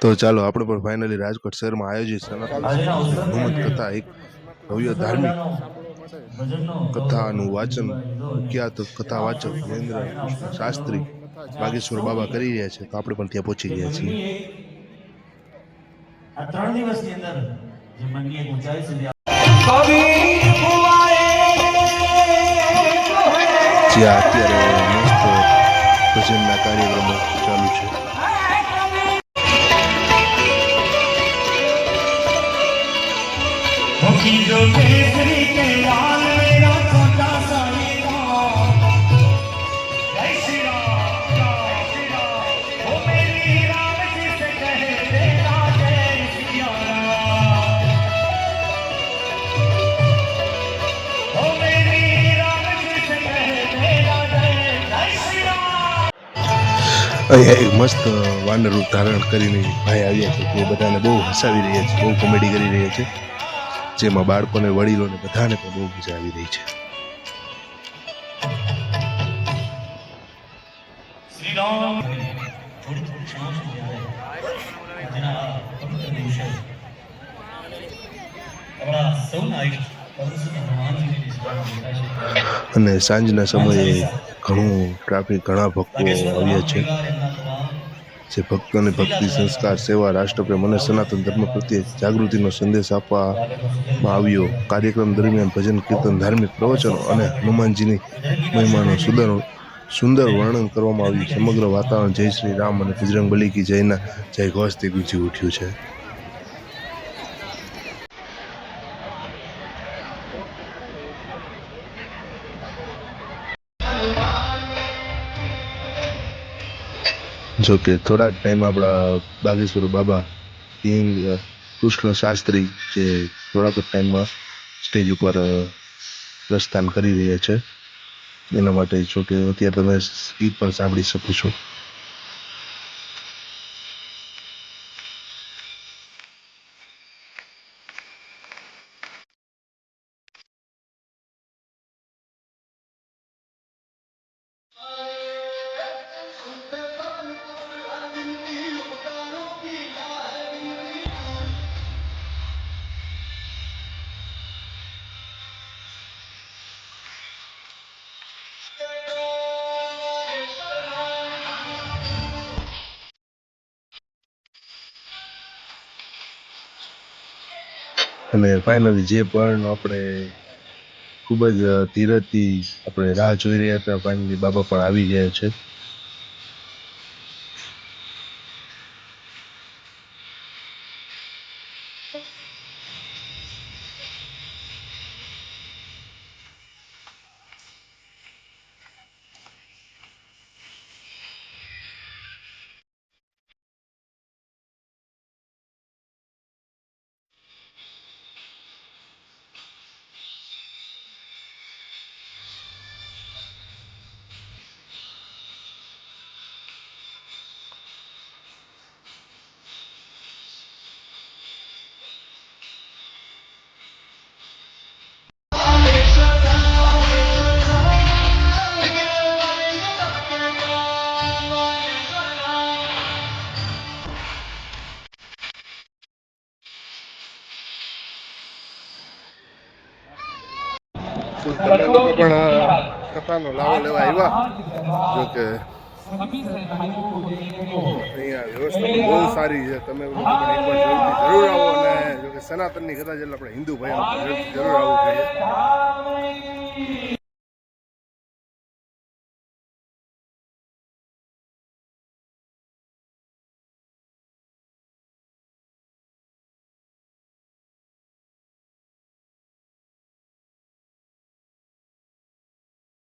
તો ચાલો આપણે પણ ફાઇનલી રાજકોટ શહેરમાં આયોજિત સનાતન સંસ્કૃતિ હનુમંત કથા એક ભવ્ય ધાર્મિક કથાનું વાચન વિખ્યાત કથા વાચક મહેન્દ્ર કૃષ્ણ શાસ્ત્રી બાગેશ્વર બાબા કરી રહ્યા છે, તો આપણે પણ ત્યાં પહોંચી ગયા છીએ. આ 3 દિવસની અંદર જે મનની એક ઊંચાઈ સુધી જ્યાં અત્યારે મસ્ત ભજનના કાર્યક્રમો ચાલુ છે. जो केसरी के लाल मेरा छोटा सा ये गाँव जय श्री राम जय श्री राम वो मेरी राम जी से कहे तेरा जय सिया राम वो मेरी राम जी से कहे तेरा जय श्री राम. અહીંયા એક મસ્ત વાનર રૂપ ધારણ કરીને ભાઈ આવ્યા છે, તે બધાને બહુ હસાવી રહ્યા છે, બહુ કોમેડી કરી રહ્યા છે, જેમાં બાળકોને વડીલોને બધાને પણ બહુ મજા આવી રહી છે. શ્રી રામ થોડી ક્ષણો સુધી આજના પવિત્ર દિવસે આપણા સૌના ઇષ્ટ પરમસુત હનુમાનજીની નિસ્વાર્થ દેખાય છે. અને સાંજના સમયે ઘણું ટ્રાફિક, ઘણા ભક્તો આવ્યા છે, જે ભક્તોને ભક્તિ, સંસ્કાર, સેવા, રાષ્ટ્રપ્રેમ અને સનાતન ધર્મ પ્રત્યે જાગૃતિનો સંદેશ આપવામાં આવ્યો. કાર્યક્રમ દરમિયાન ભજન, કીર્તન, ધાર્મિક પ્રવચનો અને હનુમાનજીની મહિમાનું સુંદર વર્ણન કરવામાં આવ્યું. સમગ્ર વાતાવરણ જય શ્રી રામ અને બજરંગબલી કી જયના જય ઘોષથી ગુંજી ઉઠ્યું છે. જોકે થોડાક ટાઈમ આપણા બાગેશ્વર બાબા કૃષ્ણ શાસ્ત્રી જે થોડાક ટાઈમમાં સ્ટેજ ઉપર પ્રસ્થાન કરી રહ્યા છે, એના માટે જોકે અત્યારે તમે ગીત પણ સાંભળી શકો છો. અને ફાઇનલી જે પણ આપણે ખૂબ જ ધીરજથી આપણે રાહ જોઈ રહ્યા હતા, ફાઇનલી બાબા પણ આવી ગયા છે. તમે લોકો પણ કથાનો લાવો લેવા આવ્યા. જોકે અહીંયા વ્યવસ્થા બહુ સારી છે, તમે લોકો પણ એકવાર જરૂર આવો. અને જોકે સનાતનની કથા એટલે આપણે હિન્દુ ભાઈઓ જરૂર આવવું જોઈએ.